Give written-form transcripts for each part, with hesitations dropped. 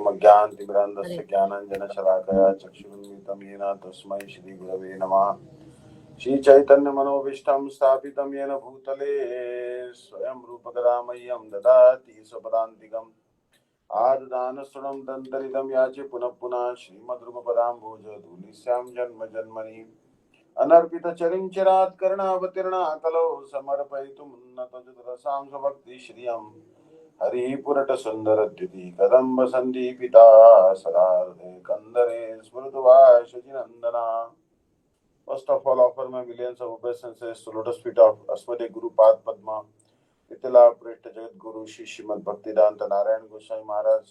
ओमज्ञानतिमिरान्धस्य ज्ञानाञ्जनशलाकया चक्षुरुन्मिलितं येन तस्मै श्रीगुरवे नमः। श्रीचैतन्यमनोभीष्टं स्थापितं येन भूतले स्वयं रूपकदा मह्यं ददाति स्वपदान्तिकम्। आददानस्तुणं दन्तरितं याचे पुनः पुनः श्रीमद्रूपपदाम्बोजधूलिस्यां जन्म जन्मनि अनर्पितचरिं चिरात् कर्णावतीर्णा कलौ समर्पयितुं उन्नतजरसां स्वभक्तिश्रियम् हरि पुरट सुंदर द्युति कदम्ब संदीपिता सदा हृदय कंदरे स्मृतवाशजिनंदना. First of all, offer my millions of obeisances to lotus feet of Asmade Guru Pad Padma, Pitala Prishta Jagat Guru Shri Srimad Bhakti-Vidanta Narayan Goswami Maharaj,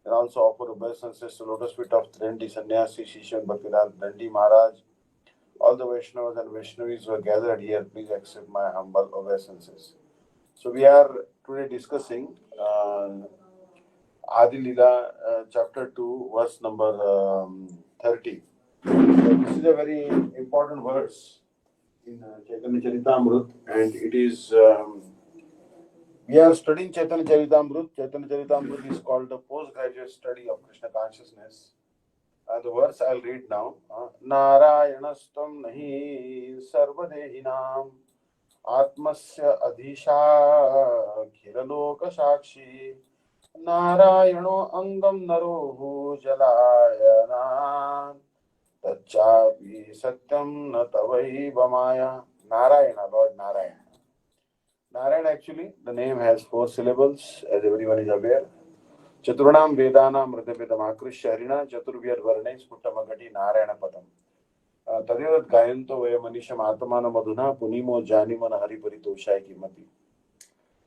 and also offer obeisances to lotus feet of Trendi Sannyasi Shri Srimad Bhakti-Vidanta Dandi Maharaj. All the Vaishnavas and Vaishnavis who are gathered here, please accept my humble obeisances. So we are today discussing Adi Lila, chapter 2, verse number 30. So this is a very important verse in Caitanya Caritamrta, and it is, we are studying Caitanya Caritamrta. Caitanya Caritamrta is called the postgraduate study of Krishna consciousness. The verse I'll read now. Narayanastam nahi sarvadehinam आत्मस्य अधीशाखिललोक साक्षी नारायणो अंगम नरो जलायना तच्चापि सत्यम न तवैव माया. Narayana, Lord Narayana. Narayana, actually the name has 4 syllables, as everyone is aware. Chaturunam Vedanam Mridapidam Akrishya Harina Chaturvyad Varnai Sputtamagati Narayana Padam. तदेव गायन्तो वय मनीषम आत्मान मधुना पुनीमो जानिमन हरिपरितोषाय किमपि.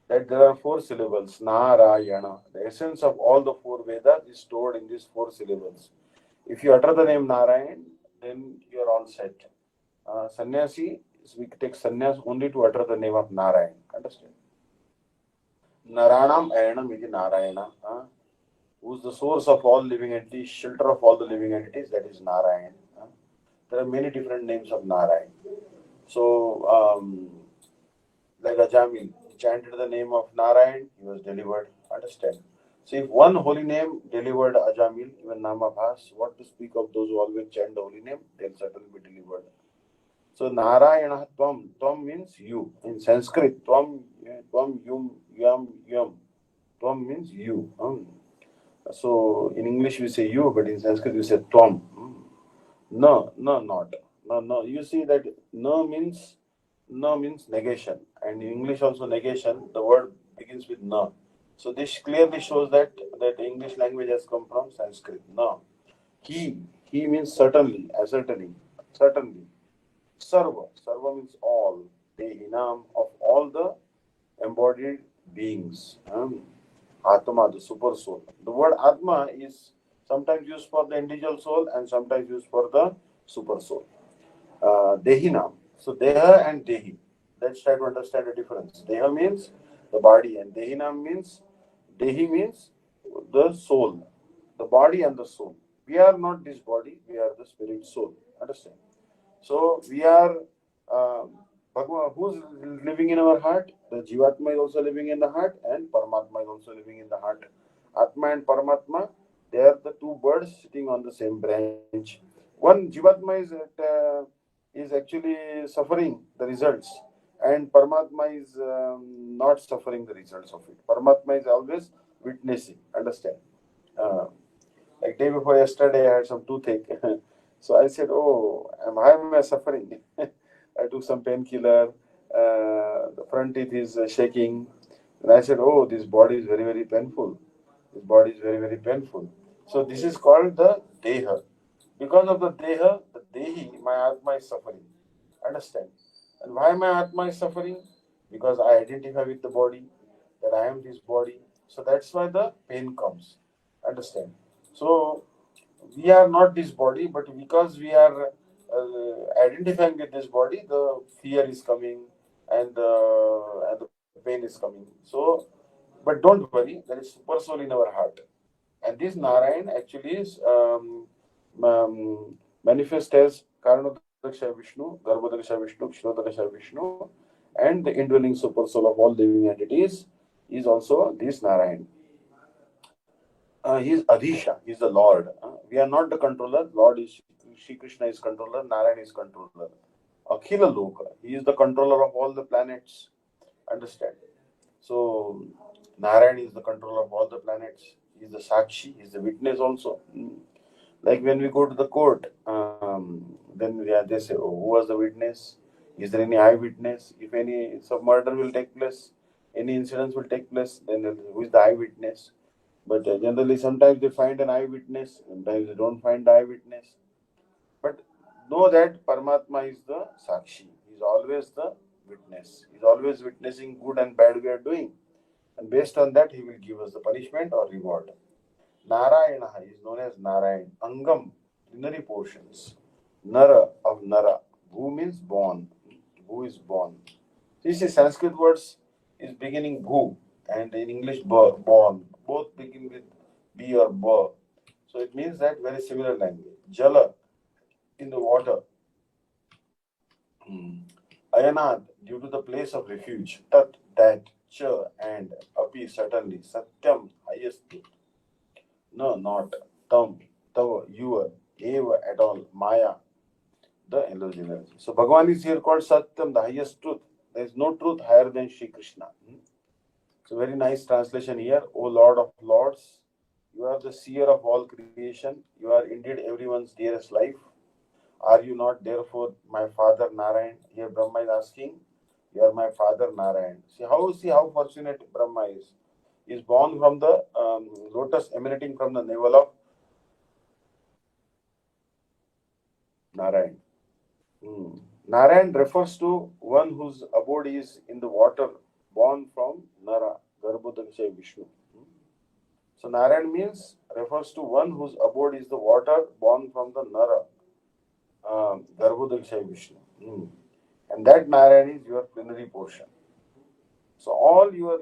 That there are 4 syllables, Narayana. The essence of all the 4 Vedas is stored in these 4 syllables. If you utter the name Narayan, then you are all set. Sannyasi, we take sannyas only to utter the name of Narayan. Understand? Naranam Ayanam iti Narayana. Who is the source of all living entities, shelter of all the living entities, that is Narayan. There are many different names of Narayan. So, like Ajamil, he chanted the name of Narayan, he was delivered. Understand? So, if one holy name delivered Ajamil, even Namabhas, what to speak of those who always chant the holy name, they'll certainly be delivered. So, Narayana Tvam. Tvam means you. In Sanskrit, Tvam, Yum, Yam, Yum. Tvam means you. So, in English we say you, but in Sanskrit we say Tvam. No, not. No. You see that no means negation, and in English also negation. The word begins with no. So this clearly shows that English language has come from Sanskrit. No, he means certainly, ascertaining, certainly. Sarva means all. Dehinam, of all the embodied beings. Atma, the super soul. The word Atma is sometimes used for the individual soul and sometimes used for the super soul. Dehinam. So Deha and Dehi. Let's try to understand the difference. Deha means the body, and Dehinam means, Dehi means the soul. The body and the soul. We are not this body, we are the spirit soul. Understand? So we are, Bhagwan, who's living in our heart? The Jivatma is also living in the heart, and Paramatma is also living in the heart. Atma and Paramatma, they are the 2 birds sitting on the same branch. One Jivatma is actually suffering the results, and Paramatma is not suffering the results of it. Paramatma is always witnessing. Understand? Like day before yesterday, I had some toothache. So I said, "Oh, why am I suffering?" I took some painkiller. The front teeth is shaking, and I said, "Oh, this body is very, very painful. This body is very, very painful." So this is called the Deha. Because of the Deha, the Dehi, my Atma is suffering. Understand? And why my Atma is suffering? Because I identify with the body, that I am this body. So that's why the pain comes. Understand? So we are not this body, but because we are identifying with this body, the fear is coming, and the pain is coming. So, but don't worry, there is super soul in our heart, and this Narayan actually is manifest as Karanadaksha Vishnu, Garbhodaksha Vishnu, Kshirodaksha Vishnu, and the indwelling super soul of all living entities is also this Narayan. He is Adhisha, he is the Lord. We are not the controller. Lord is Shri Krishna is controller, Narayan is controller. Akhila Loka, he is the controller of all the planets. Understand? So, Narayan is the controller of all the planets. He is the Sakshi, he is the witness also. Like when we go to the court, then they say, oh, who was the witness? Is there any eyewitness? If any some murder will take place, any incidents will take place, then who is the eyewitness? But generally, sometimes they find an eyewitness, sometimes they don't find the eyewitness. But know that Paramatma is the Sakshi. He is always the witness. He is always witnessing good and bad we are doing. And based on that, he will give us the punishment or reward. Narayana is known as Narayan. Angam, plenary portions. Nara of Nara. Bhu means born. Bhu is born. These Sanskrit words is beginning Bhu and in English born. Both begin with B or Ba. So it means that very similar language. Jala in the water. Ayanad due to the place of refuge. Tat that. Cha and Api certainly. Satyam highest truth. No, not. Tam, tava, your, eva at all, Maya, the illusionary. So Bhagavan is here called Satyam, the highest truth. There is no truth higher than Shri Krishna. So very nice translation here. O Lord of Lords, you are the seer of all creation. You are indeed everyone's dearest life. Are you not therefore my father Narayan? Here Brahma is asking, you are my father Narayan. See how fortunate Brahma is. He is born from the lotus emanating from the navel of Narayan. Narayan refers to one whose abode is in the water, born from Nara, Garbhodakshay Vishnu. So Narayan means refers to one whose abode is the water, born from the Nara, Garbhodakshay Vishnu. And that Narayan is your plenary portion. So all your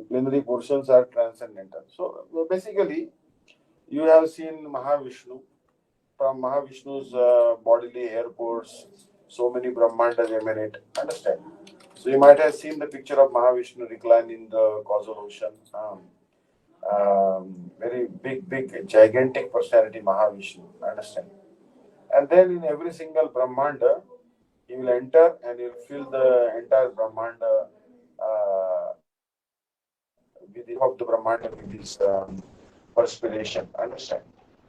plenary portions are transcendental. So basically, you have seen Mahavishnu. From Mahavishnu's bodily airports, so many Brahmandas emanate. Understand? So you might have seen the picture of Mahavishnu reclined in the causal ocean. Very big, gigantic personality, Mahavishnu. Understand? And then in every single Brahmanda, he will enter and he will fill the entire Brahmanda with the half of the Brahmanda with his perspiration. Understand?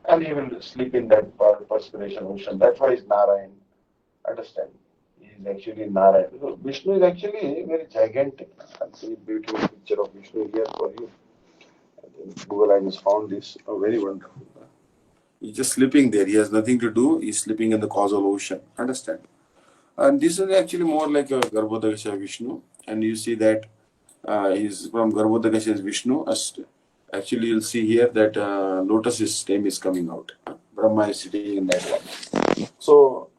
And he will sleep in that perspiration ocean. That's why he's Narayan. Understand? He is actually Narayan. So Vishnu is actually very gigantic. I'll see a beautiful picture of Vishnu here for you. I think Google I just found this. Oh, very wonderful. He's just sleeping there. He has nothing to do. He's sleeping in the causal ocean. Understand? And this is actually more like a Garbhodaksha Vishnu. And you see that he's from Garbhodaksha Vishnu. Actually, you'll see here that lotus stem is coming out. Brahma is sitting in that one. So,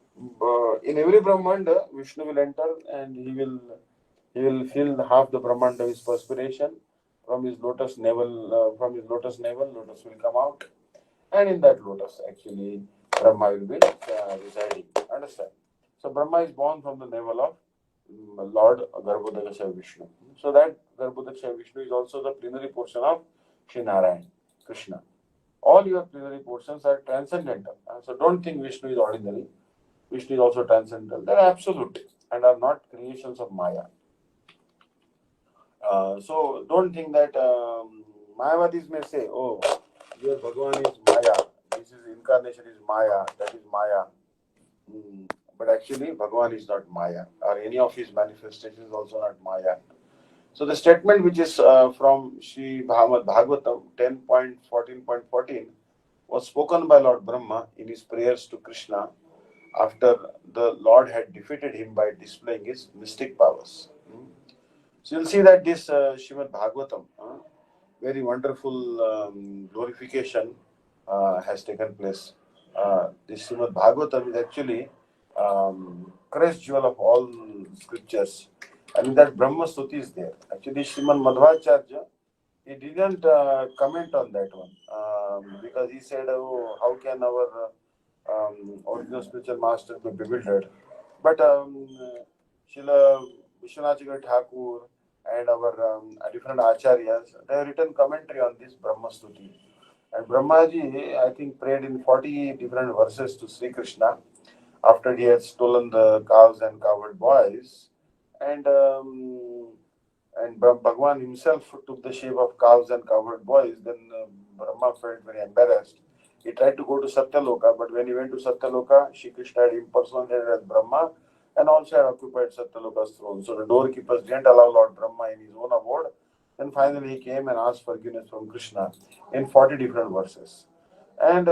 in every Brahmanda, Vishnu will enter and he will fill half the Brahmanda with perspiration from his lotus navel. Lotus will come out, and in that lotus, actually, Brahma will be residing. Understand? So, Brahma is born from the navel of Lord Garbhodaksha Vishnu. So that Garbhodaksha Vishnu is also the plenary portion of Sri Narayan, Krishna. All your plenary portions are transcendental. So don't think Vishnu is ordinary. Vishnu is also transcendental. They are absolute and are not creations of Maya. So don't think that Mayavadis may say, oh, your Bhagavan is Maya. This is incarnation is Maya. That is Maya. But actually, Bhagavan is not Maya, or any of his manifestations is also not Maya. So the statement which is from Sri Bhagavatam 10.14.14 was spoken by Lord Brahma in his prayers to Krishna after the Lord had defeated him by displaying his mystic powers. So you'll see that this Srimad Bhagavatam, very wonderful glorification has taken place. This Srimad Bhagavatam is actually crest jewel of all scriptures. And that Brahma Stuti is there. Actually, Srimad Madhvacharya, he didn't comment on that one because he said, oh, how can our original spiritual master be bewildered? But Srila Vishwanath Thakur and our different acharyas, they have written commentary on this Brahma Stuti. And Brahmaji, I think, prayed in 40 different verses to Sri Krishna after he had stolen the cows and cowherd boys. And Bhagwan himself took the shape of cows and cowherd boys. Then Brahma felt very embarrassed. He tried to go to Satyaloka, but when he went to Satyaloka, Shri Krishna had impersonated as Brahma and also had occupied Satyaloka's throne. So the doorkeepers didn't allow Lord Brahma in his own abode. Then finally he came and asked forgiveness from Krishna in 40 different verses. And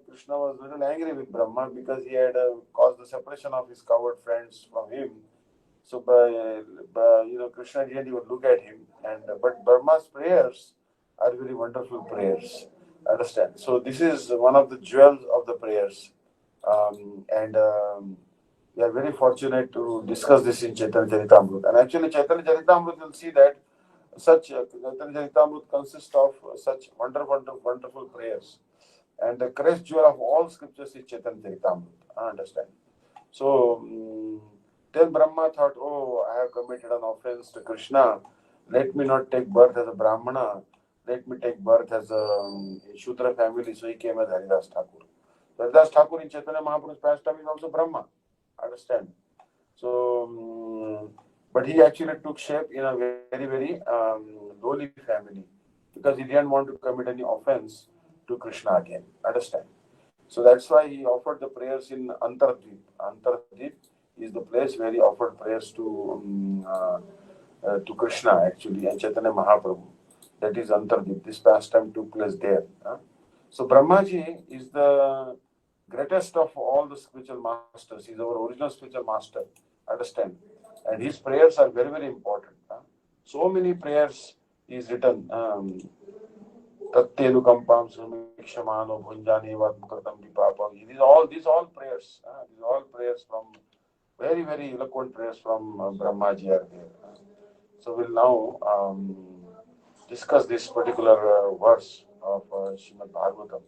Krishna was a little angry with Brahma because he had caused the separation of his cowherd friends from him. So, Krishna didn't even look at him. And but Brahma's prayers are very wonderful prayers. Understand? So this is one of the jewels of the prayers, and we are very fortunate to discuss this in Chaitanya Caritamrta. And actually, Chaitanya Caritamrta will see that such Chaitanya Caritamrta consists of such wonderful prayers. And the crest jewel of all scriptures is Chaitanya Caritamrta. Understand? So then Brahma thought, oh, I have committed an offense to Krishna. Let me not take birth as a Brahmana. Let me take birth as a Shudra family. So he came as Haridas Thakur. So Haridas Thakur in Chaitanya Mahaprabhu's pastime is also Brahma. Understand? So, but he actually took shape in a very lowly family because he didn't want to commit any offense to Krishna again. Understand? So that's why he offered the prayers in Antardvip. Antardvip is the place where he offered prayers to Krishna actually and Chaitanya Mahaprabhu. That is Antardvip. This pastime took place there. So Brahmaji is the greatest of all the spiritual masters. He's our original spiritual master. Understand? And his prayers are very important. So many prayers is written. Tattenukampam Sumikshmano Bhunjani Vatmukratam Dipapam. These all prayers. These all prayers from very eloquent prayers from Brahmaji are there. So we'll now discuss this particular verse of Srimad Bhagavatam.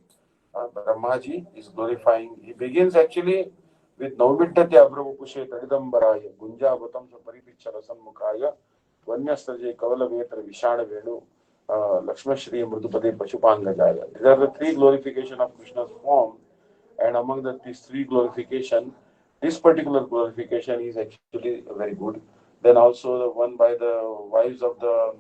Brahmaji is glorifying. He begins actually with Naumiddhati Abrahupushe Tadidambaraya Gunjavatam Saparipichara Sanmukhaya Vanyasraje Kavala Vetra Vishana Venu Lakshma Shri Mridupade Pashupangajaya. These are the three glorification of Krishna's form, and among these three glorification, this particular glorification is actually very good. Then also the one by the wives of the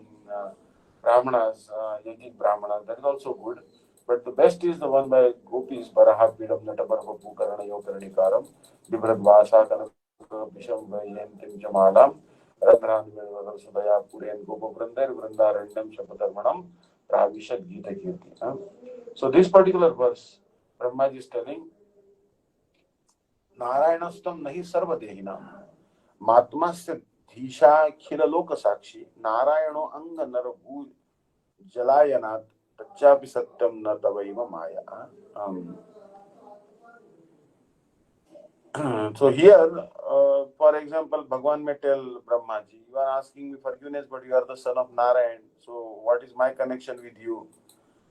Brahmanas, yogic Brahmanas, that is also good. But the best is the one by Gopis, Baraha Pidam Natabarva Pukarana Yokaranikaram, Vibrad Vasa Kanakapisham Vayentim Jamalam, Radharan Sudaya Puren Gopa Vrandar, Vrindarandam Shapatarmanam, Pravishad Gita Kirti. So this particular verse, Brahmaji is telling, नारायणस्तम नहीं सर्वदेहिना मात्मस्य धीशाखिल लोक साक्षी नारायणो अंग नरभूज जलायनाथ तच्चापि सत्यम न तवैव माया. So here, for example, Bhagwan may tell Brahmaji, you are asking me forgiveness, but you are the son of Narayan. So what is my connection with you?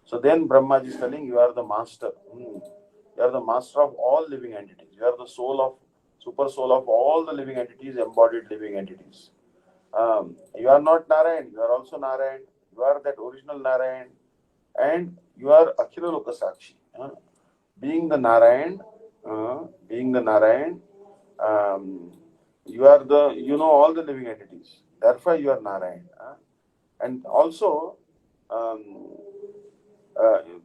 So then Brahmaji is telling, you are the master. You are the master of all living entities. You are the super soul of all the living entities, embodied living entities. You are not Narayan. You are also Narayan. You are that original Narayan. And you are Akhila Loka Sakshi. Being the Narayan, you know all the living entities. Therefore, you are Narayan. And also,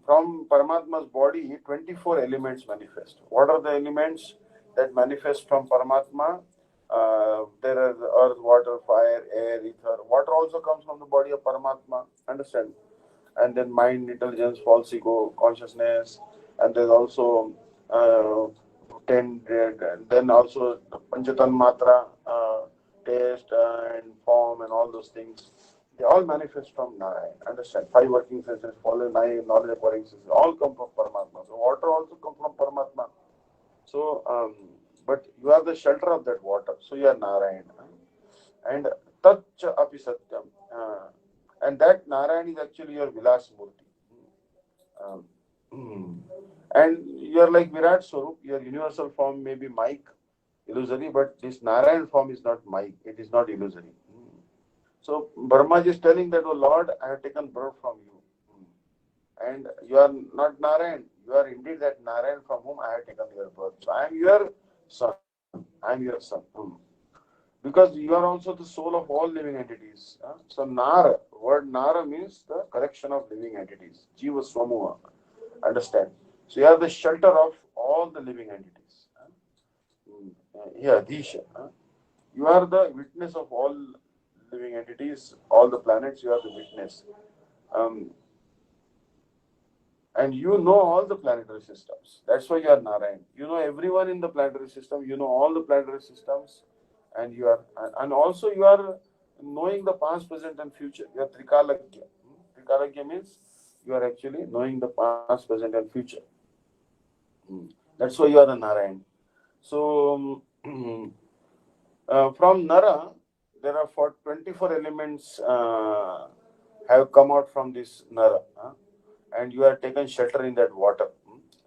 from Paramatma's body, 24 elements manifest. What are the elements that manifest from Paramatma? There are earth, water, fire, air, ether. Water also comes from the body of Paramatma. Understand? And then mind, intelligence, false ego, consciousness, and there's also then also Panchatan Matra, taste and form and all those things. They all manifest from Narayan. Understand? 5 working senses, follow 9 knowledge acquiring senses, all come from Paramatma. So water also comes from Paramatma. So, but you are the shelter of that water. So you are Narayan. And Tat Api Satyam. And that Narayan is actually your Vilas Murti. And you are like Virat Swarup. Your universal form may be Mike, illusory, but this Narayan form is not Mike. It is not illusory. So Brahma is telling that, oh Lord, I have taken birth from you. And you are not Narayan. You are indeed that Narayan from whom I have taken your birth. So I am your son. I am your son. Because you are also the soul of all living entities. So Nara, word Nara means the collection of living entities. Jiva Swamuha. Understand? So you are the shelter of all the living entities. Here, Disha. You are the witness of all living entities, all the planets, you are the witness. Um, and you know all the planetary systems. That's why you are Narayan. You know everyone in the planetary system, you know all the planetary systems, and you are, and also you are knowing the past, present, and future. You are Trikalagya. Trikalagya means you are actually knowing the past, present, and future. That's why you are the Narayan. So, from Nara, there are 24 elements have come out from this Nara, and you are taken shelter in that water.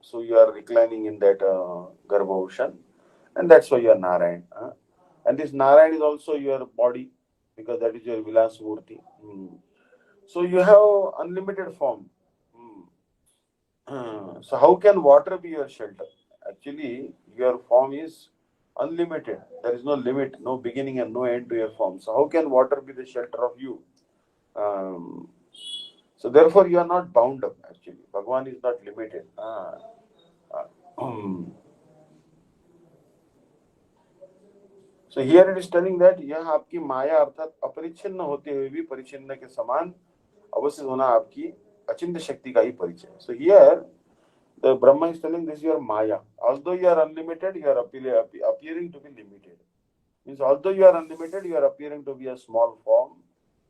So you are reclining in that Garbha ocean, and that's why you are Narayan. And this Narayan is also your body, because that is your Vilas Murti. So you have unlimited form. So how can water be your shelter? Actually, your form is unlimited. There is no limit, no beginning and no end to your form. So how can water be the shelter of you? Um, so therefore, you are not bound up. Actually, Bhagwan is not limited. Um, so here it is telling that यह आपकी माया अर्थात अपरिच्छिन्न होते हुए भी परिच्छिन्न के समान अवश्य होना आपकी अचिंत्य शक्ति का ही परिचय. So here the Brahma is telling this is your Maya. Although you are unlimited, you are appearing to be limited. Means although you are unlimited, you are appearing to be a small form.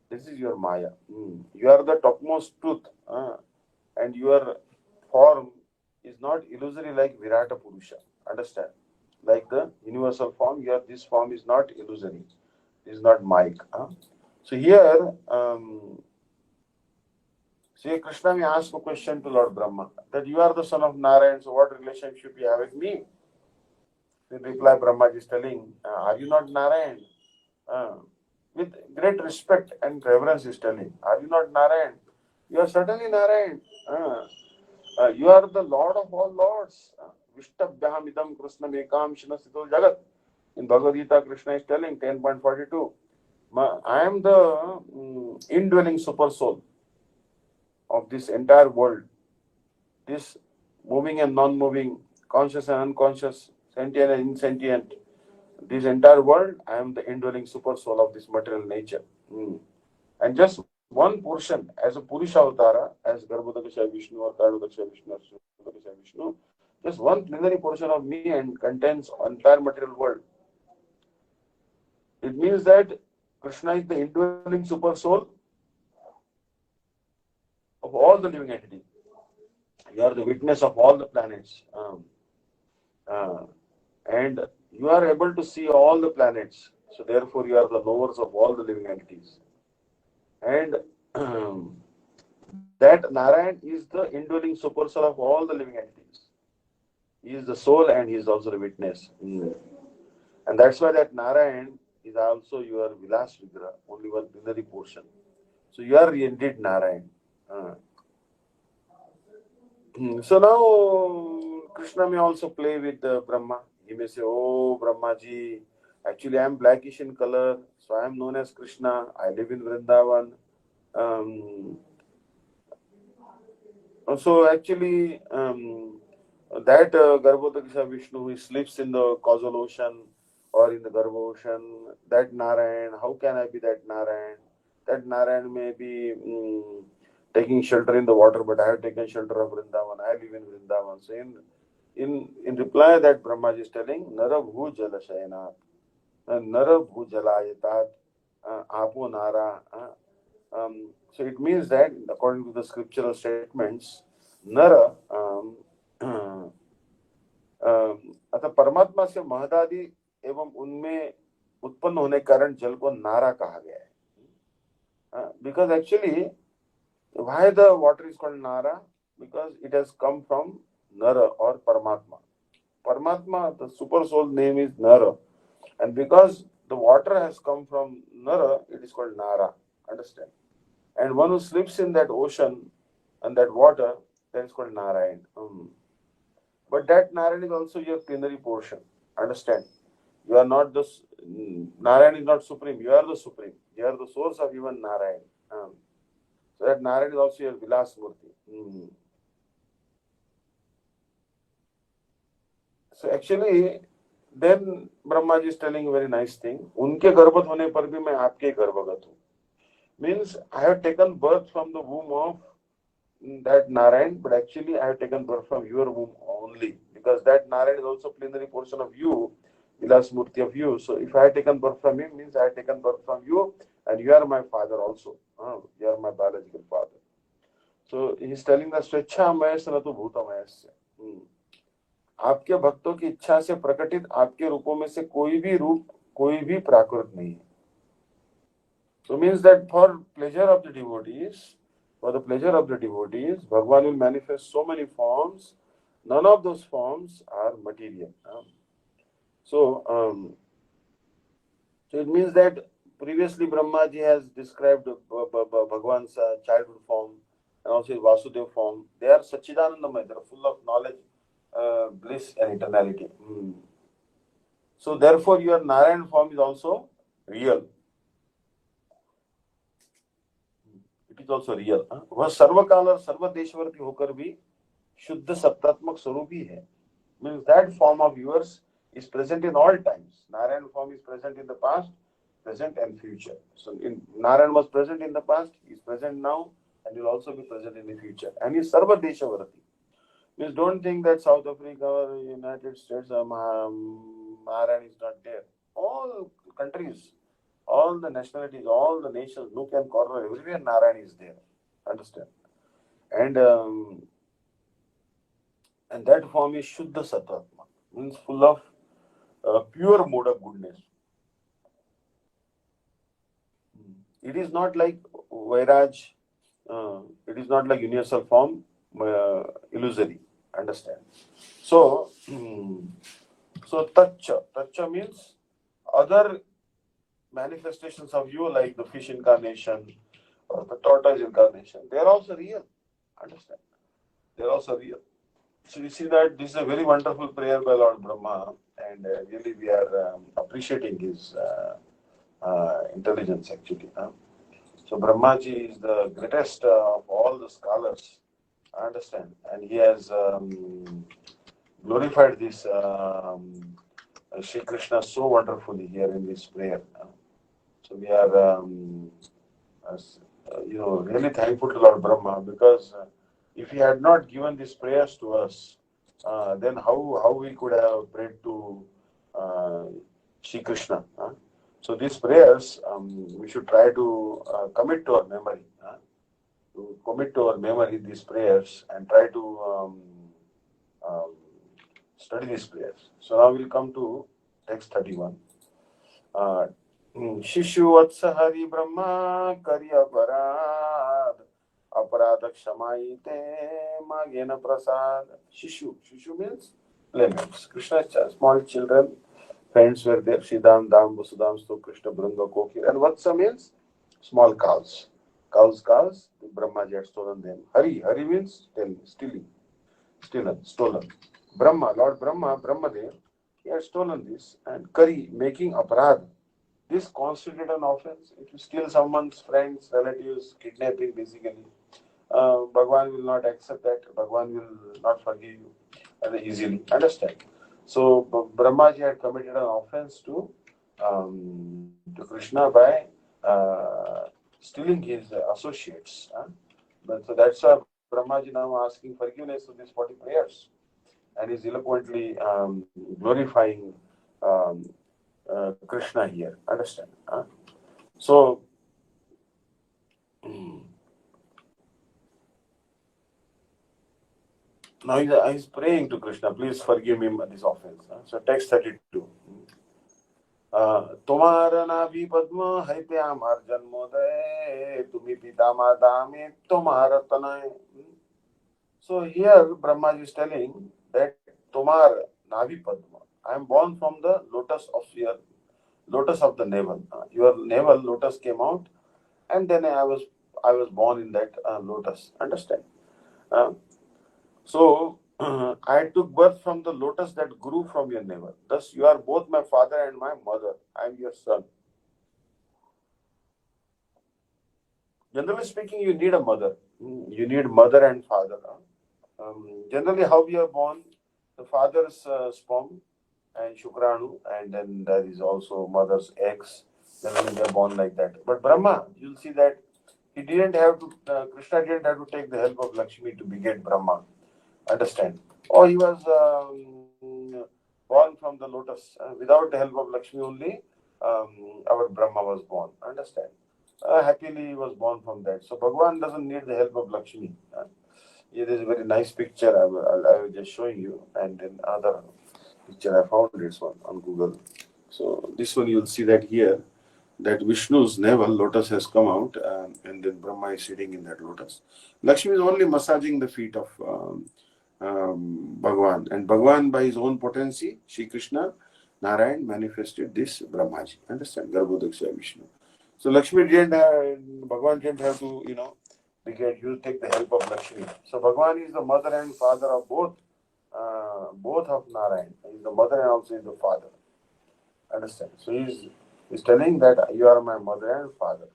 This is your Maya. You are the topmost truth. And your form is not illusory like Virata Purusha. Understand? Like the universal form, this form is not illusory. It is not Mike. So here, see, Krishna may ask a question to Lord Brahma that you are the son of Narayan, so what relationship you have with me? In reply, Brahma is telling, are you not Narayan? Uh, with great respect and reverence, is telling, are you not Narayan? You are certainly Narayan. You are the Lord of all lords. Vishtabhyam idam Krishna mekam shinasito jagat. In Bhagavad Gita, Krishna is telling 10.42. I am the indwelling super soul of this entire world. This moving and non-moving, conscious and unconscious, sentient and insentient, this entire world, I am the indwelling super soul of this material nature. And just one portion, as a Purusha Avatara, as Garbhodakasha Vishnu or Karadakasha Vishnu or Sudakasha Vishnu, just one plenary portion of me and contains entire material world. It means that Krishna is the indwelling super soul of all the living entities. You are the witness of all the planets. Uh, and you are able to see all the planets. So therefore, you are the knowers of all the living entities. And that Narayan is the indwelling super soul of all the living entities. He is the soul and he is also the witness. And that's why that Narayan is also your Vilas Vigra, only one binary portion. So you are indeed Narayan. So now Krishna may also play with Brahma. He may say, oh Brahma ji, actually I am blackish in color, so I am known as Krishna. I live in Vrindavan. So actually, that Garbhodakasha Vishnu who sleeps in the causal ocean or in the Garbha ocean, that Narayan, how can I be that Narayan? That Narayan may be taking shelter in the water, but I have taken shelter of Vrindavan. I live in Vrindavan. So in reply, that Brahma is telling, Nara Bhu Jala Shayanat, Nara Bhu Jalayatat, Apo Nara. So it means that according to the scriptural statements, Nara अतः परमात्मा से महदादि एवं उनमें उत्पन्न होने के कारण जल को नारा कहा गया है. Because actually, why the water is called Nara? Because it has come from Nara or Paramatma. Paramatma, the super soul name is Nara. And because the water has come from Nara, it is called Nara. Understand? And one who slips in that ocean and that water, that is called Narayan. But that Narayan is also your plenary portion. Understand? You are not the Narayan is not supreme. You are the supreme. You are the source of even Narayan. So that Narayan is also your Vilas Murti. So actually, then Brahma ji is telling a very nice thing. उनके गर्भवत होने पर भी मैं आपके गर्भगत हूँ. Means I have taken birth from the womb of that Narayan, but actually I have taken birth from your womb only, because that Narayan is also plenary portion of you, Vilas Murti of you. So if I have taken birth from him, means I have taken birth from you, and you are my father also. You are my biological father. So he is telling the Swechhamaya Sanatu Bhutamaya. आपके भक्तों की इच्छा से प्रकटित आपके रूपों में से कोई भी रूप, कोई भी प्राकृत नहीं है. So means that for pleasure of the devotees, Bhagavan will manifest so many forms. None of those forms are material. So it means that previously Brahma ji has described Bhagavan's childhood form and also his Vasudev form. They are Sachidanandamaya. They are full of knowledge, bliss and eternality. So therefore your Narayan form is also real. It is also real. वह सर्वकाल और सर्वदेशवर्ती होकर भी शुद्ध सत्तात्मक स्वरूप ही है. Means that form of yours is present in all times. Narayan form is present in the past, present and future. So Narayan was present in the past, he is present now, and will also be present in the future. And he is Sarvadeshavarati. Means don't think that South Africa or United States Narayan is not there. All countries, all the nationalities, all the nations, nook and corner, everywhere Narayan is there. Understand? And that form is Shuddha Sattvatma, means full of pure mode of goodness. It is not like Vairaj, it is not like universal form, illusory. Understand? So, Tacha means other manifestations of you, like the fish incarnation or the tortoise incarnation. They are also real. Understand? They are also real. So you see that this is a very wonderful prayer by Lord Brahma, and really we are appreciating his intelligence actually. So Brahmaji is the greatest of all the scholars, I understand, and he has glorified this Sri Krishna so wonderfully here in this prayer. So we are, really thankful to Lord Brahma, because if he had not given these prayers to us, then how we could have prayed to Sri Krishna. So these prayers, we should try to commit to our memory. To commit to our memory these prayers and try to study these prayers. So now we'll come to text 31. शिशु वत्स हरि ब्रह्मा करि अपराध क्षमाई ते मागेन prasad. Shishu means lemons. Krishna's small children, friends were there. Shidam, Dam, Vasudam, Stu, Krishna, Branga, Kokir. And Vatsa means small cows. Cows. Brahmaji had stolen them. Hari means stealing. Stolen. Brahma, Lord Brahma, Brahmadev, he had stolen this. And Kari, making aparadh. This constituted an offense. If you steal someone's friends, relatives, kidnapping basically, Bhagwan will not accept that. Bhagwan will not forgive you easily. Understand? So Brahmaji had committed an offense to Krishna by stealing his associates. But so that's why Brahmaji now asking forgiveness for these 40 prayers, and is eloquently glorifying Krishna here. Understand? So now he's praying to Krishna, please forgive me this offense. So text 32. तुम्हारा नाभि पद्म है प्यामार जन्मोदय तुम्ही पिता माता में तुम्हारा तनय. So here Brahmaji is telling that Tomar Navi Padma, I am born from the lotus of your lotus of the navel. Your navel lotus came out, and then I was born in that lotus. Understand? Uh, so I took birth from the lotus that grew from your navel. Thus, you are both my father and my mother. I am your son. Generally speaking, you need a mother. You need mother and father. Generally, how we are born, the father's sperm and Shukranu, and then there is also mother's eggs. Generally, they are born like that. But Brahma, you'll see that he didn't have to, Krishna didn't have to take the help of Lakshmi to beget Brahma. Understand? Or he was born from the lotus. Without the help of Lakshmi only, our Brahma was born. Understand? Happily, he was born from that. So, Bhagwan doesn't need the help of Lakshmi. Here is a very nice picture I will just showing you, and then another picture I found this one on Google. So this one you'll see that here that Vishnu's navel lotus has come out, and then Brahma is sitting in that lotus. Lakshmi is only massaging the feet of Bhagwan, and Bhagwan by his own potency, Shri Krishna, Narayan manifested this Brahmaji. Understand? Garbhodaksha Vishnu. So Lakshmi didn't, Bhagwan didn't have to, beget. You take the help of Lakshmi. So Bhagwan is the mother and father of both of Narayan. He is the mother and also is the father. Understand? So he's telling that you are my mother and father.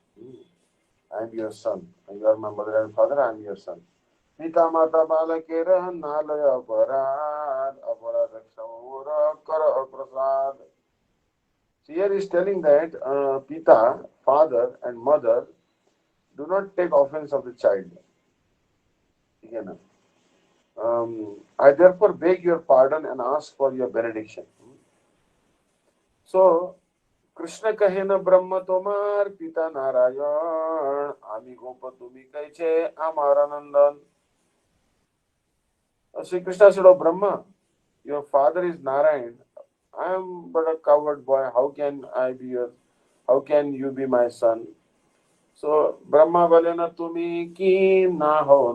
I am your son. You are my mother and father. I am your son. Pita mata balakera nalaya aparad aparad kshamura kara prasad. So here is telling that Pita, father and mother do not take offense of the child. Again, I therefore beg your pardon and ask for your benediction. So Krishna kahe na Brahma tomar Pita Narayan Ami Gopa tumi kaiche Amara Nandan. Sri Krishna said, "Oh Brahma, your father is Narayan. I am but a coward boy. How can you be my son?" So Brahma balena tumi ki na ho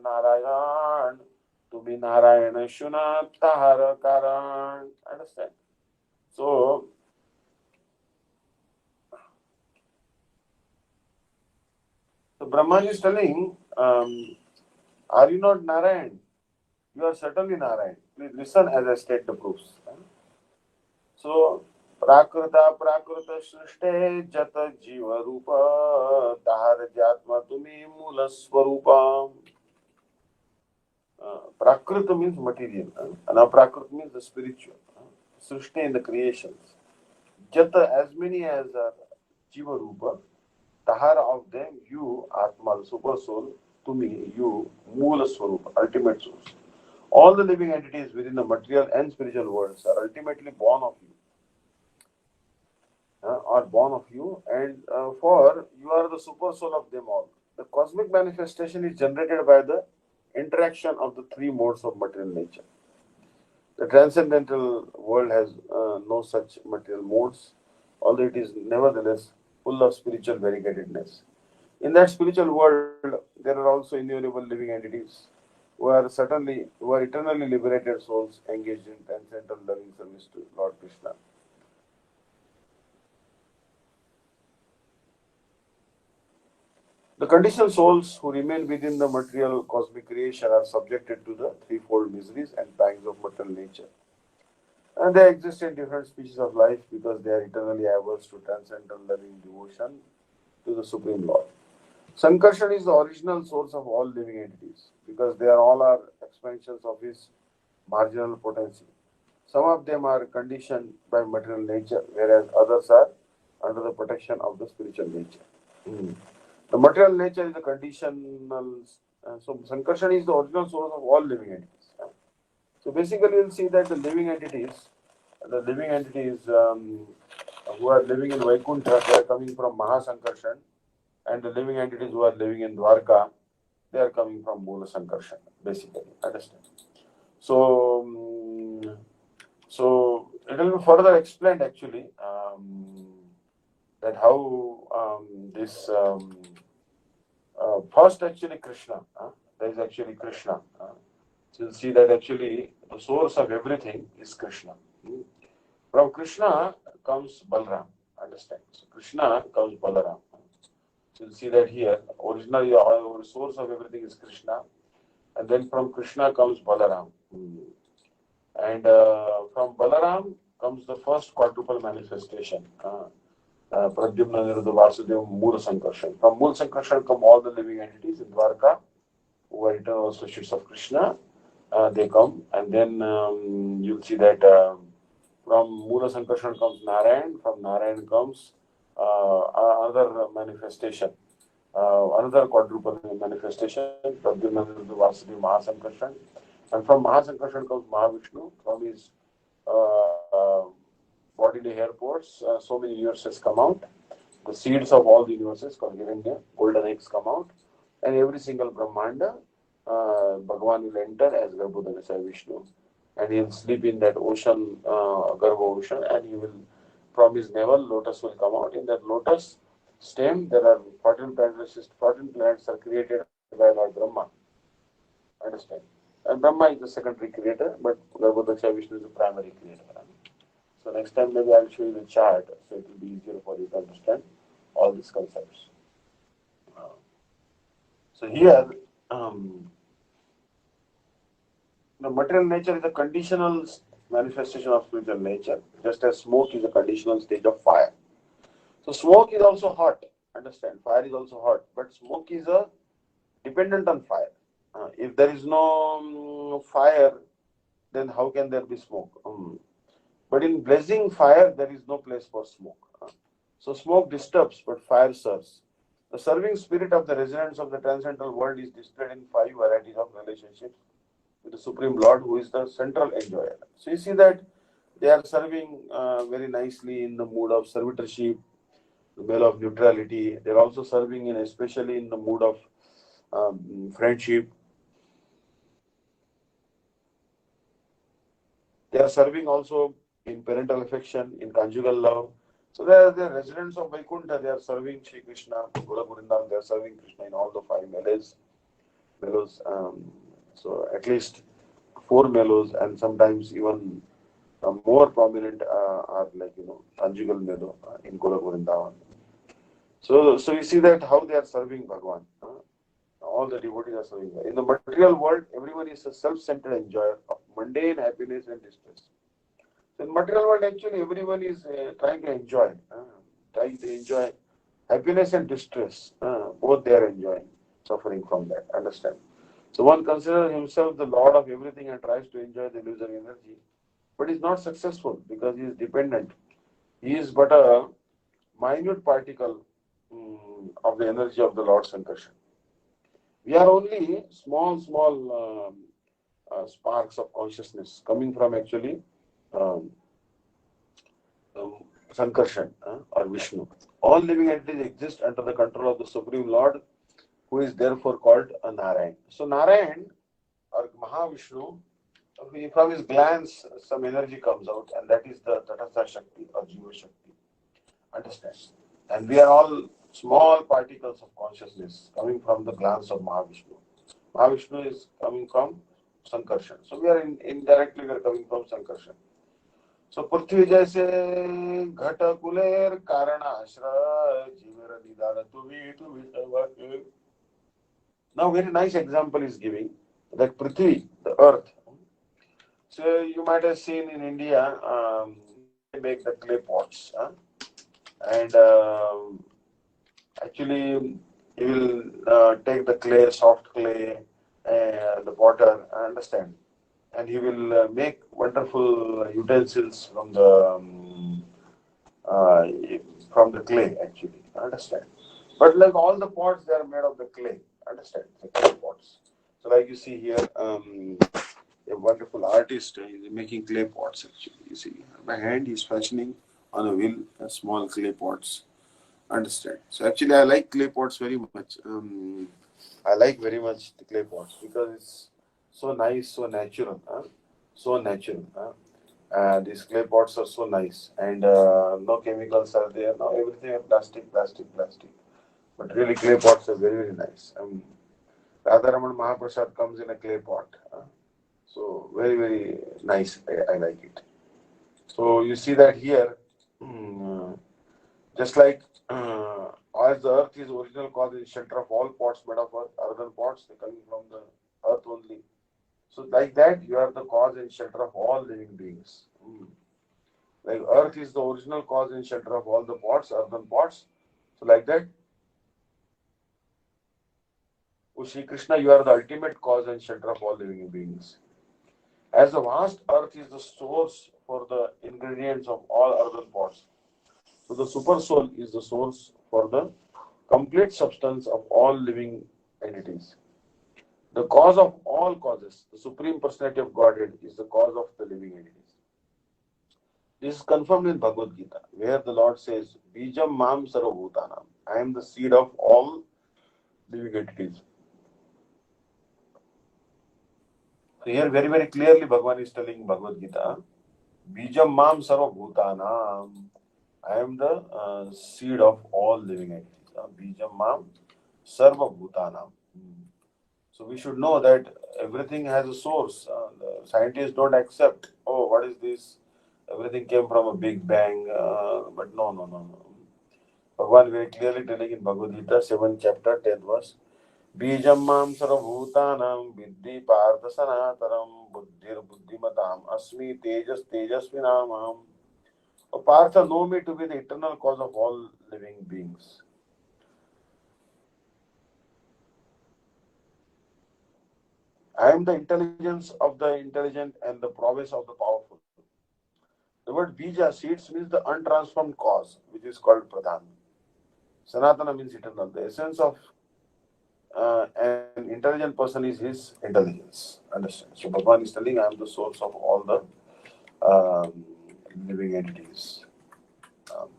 Narayan. Tumi Narayana shuna tahara karan. Understand? So Brahma is telling, are you not Narayan? You are certainly Narayan. Please listen as I state the proofs. So, Prakrita Srishte Jata Jiva Rupa Tahar Jatma Tumi Mula Swarupa. Prakrita means material, and Aprakrita means the spiritual. Srishte in the creations. Jata, as many as Jiva Rupa, Tahara of them, you, Atma, the super soul, to me, you, Mula Swarupa, ultimate source. All the living entities within the material and spiritual worlds are ultimately born of you, and for you are the super soul of them all. The cosmic manifestation is generated by the interaction of the three modes of material nature. The transcendental world has no such material modes, although it is nevertheless full of spiritual variegatedness. In that spiritual world, there are also innumerable living entities who are eternally liberated souls engaged in transcendental loving service to Lord Krishna. The conditioned souls who remain within the material cosmic creation are subjected to the threefold miseries and pangs of material nature. And they exist in different species of life because they are eternally averse to transcendental loving devotion to the Supreme Lord. Sankarshan is the original source of all living entities because they are all are expansions of his marginal potency. Some of them are conditioned by material nature, whereas others are under the protection of the spiritual nature. Mm. The material nature is the conditional. So Sankarshan is the original source of all living entities. So basically, you'll see that the living entities who are living in Vaikuntha, they are coming from Mahasankarshan, and the living entities who are living in Dwarka, they are coming from Mula Sankarshan. Basically, understand? So, so it will be further explained actually that how this first actually Krishna. There is actually Krishna. So you'll see that actually the source of everything is Krishna. From Krishna, comes Balaram. Understand? So Krishna comes Balaram. So you'll see that here. Originally, our source of everything is Krishna, and then from Krishna comes Balaram. And from Balaram comes the first quadruple manifestation. Pradyumna, Niruddha, Vasudeva, Mula Sankarshan. From Mula Sankarshan come all the living entities in Dwarka, who are eternal associates of Krishna. They come, and then you'll see that from Mula Sankarshan comes Narayan. From Narayan comes another manifestation, another quadruple manifestation, Pradyumna, Niruddha, Vasudeva, Mahasankarshan. And from Mahasankarshan comes Mahavishnu. From his uh, bodily hair pores, so many universes come out. The seeds of all the universes called Hiranya, golden eggs come out, and every single Brahmanda, Bhagavan will enter as Garbhodakasaya Vishnu, and he'll sleep in that ocean, Garbha ocean, and he will, from his navel, lotus will come out. In that lotus stem, there are 14 planets, 14 planets are created by Lord Brahma. Understand? And Brahma is the secondary creator, but Garbhodakasaya Vishnu is the primary creator. So next time maybe I'll show you the chart, so it will be easier for you to understand all these concepts. So here, the material nature is a conditional manifestation of spiritual nature, just as smoke is a conditional state of fire. So smoke is also hot. Understand? Fire is also hot, but smoke is a dependent on fire. If there is no fire, then how can there be smoke? But in blazing fire, there is no place for smoke. So smoke disturbs, but fire serves. The serving spirit of the residents of the transcendental world is displayed in 5 varieties of relationships with the Supreme Lord, who is the central enjoyer. So you see that they are serving very nicely in the mood of servitorship, the male of neutrality. They are also serving in, especially in the mood of friendship. They are serving also in parental affection, in conjugal love. So they are the residents of Vaikuntha. They are serving Sri Krishna, Golapurinda. They are serving Krishna in all the 5 mellows. So at least 4 mellows, and sometimes even more prominent are like conjugal mellow in Golapurinda. So you see that how they are serving Bhagwan. All the devotees are serving. In the material world, everyone is a self-centered enjoyer of mundane happiness and distress. So in material world, actually, everyone is trying to enjoy happiness and distress. Both they are enjoying, suffering from that. Understand? So one considers himself the lord of everything and tries to enjoy the illusory energy, but is not successful because he is dependent. He is but a minute particle of the energy of the Lord Sankarshan. We are only small sparks of consciousness coming from actually um, Sankarshan or Vishnu. All living entities exist under the control of the Supreme Lord, who is therefore called a Narayan. So Narayan or Mahavishnu, from his glands, some energy comes out, and that is the Tatastha Shakti or Jiva Shakti. Understand? And we are all small particles of consciousness coming from the glands of Mahavishnu. Mahavishnu is coming from Sankarshan. So we are indirectly we are coming from Sankarshan. So पृथ्वी जैसे घट कुलेर कारण आश्रय जीवर निदान तुवितु विषवक. Now very nice example is giving that Prithvi, the earth. So you might have seen in India, they make the clay pots, and actually you will take the clay, soft clay, the potter, understand, and he will make wonderful utensils uh, from the clay actually, understand. But like all the pots, they are made of the clay, understand, the clay pots. So like you see here, a wonderful artist is making clay pots actually. You see, by hand he's fashioning on a wheel small clay pots. Understand. So actually, I like clay pots very much. I like very much the clay pots because it's so nice, so natural, so natural. These clay pots are so nice, and no chemicals are there. No, everything is plastic, plastic, plastic. But really, clay pots are very, very nice. Radharaman Mahaprasad comes in a clay pot. So very, very nice. I like it. So you see that here. Mm, just like as the earth is original cause and shelter of all pots made of earth, earthen pots, they coming from the earth only. So like that, you are the cause and shelter of all living beings. Like earth is the original cause and shelter of all the pots, earthen pots. So like that, O Shri Krishna, you are the ultimate cause and shelter of all living beings. As the vast earth is the source for the ingredients of all earthen pots, so the super soul is the source for the complete substance of all living entities. The cause of all causes, the Supreme Personality of Godhead, is the cause of the living entities. This is confirmed in Bhagavad Gita, where the Lord says, Bijam Mam Sarvabhutanam. I am the seed of all living entities. So here very, very clearly Bhagavan is telling Bhagavad Gita, Bijam Mam Sarvabhutanam. I am the seed of all living entities. Bijam Mam Sarvabhutanam. So we should know that everything has a source. The scientists don't accept, oh, what is this? Everything came from a big bang. But no, no, no, no. Bhagavan very clearly telling in Bhagavad Gita, 7th chapter, 10th verse, Bijam mam sarvabhutanam viddhi partha sanataram buddhir buddhimatam asmi tejas tejasvinamam. O Partha, know me to be the eternal cause of all living beings. I am the intelligence of the intelligent and the prowess of the powerful. The word bija, seeds, means the untransformed cause, which is called pradhan. Sanatana means eternal. The essence of an intelligent person is his intelligence. Understand? So Bhagavan is telling, I am the source of all the living entities. Um,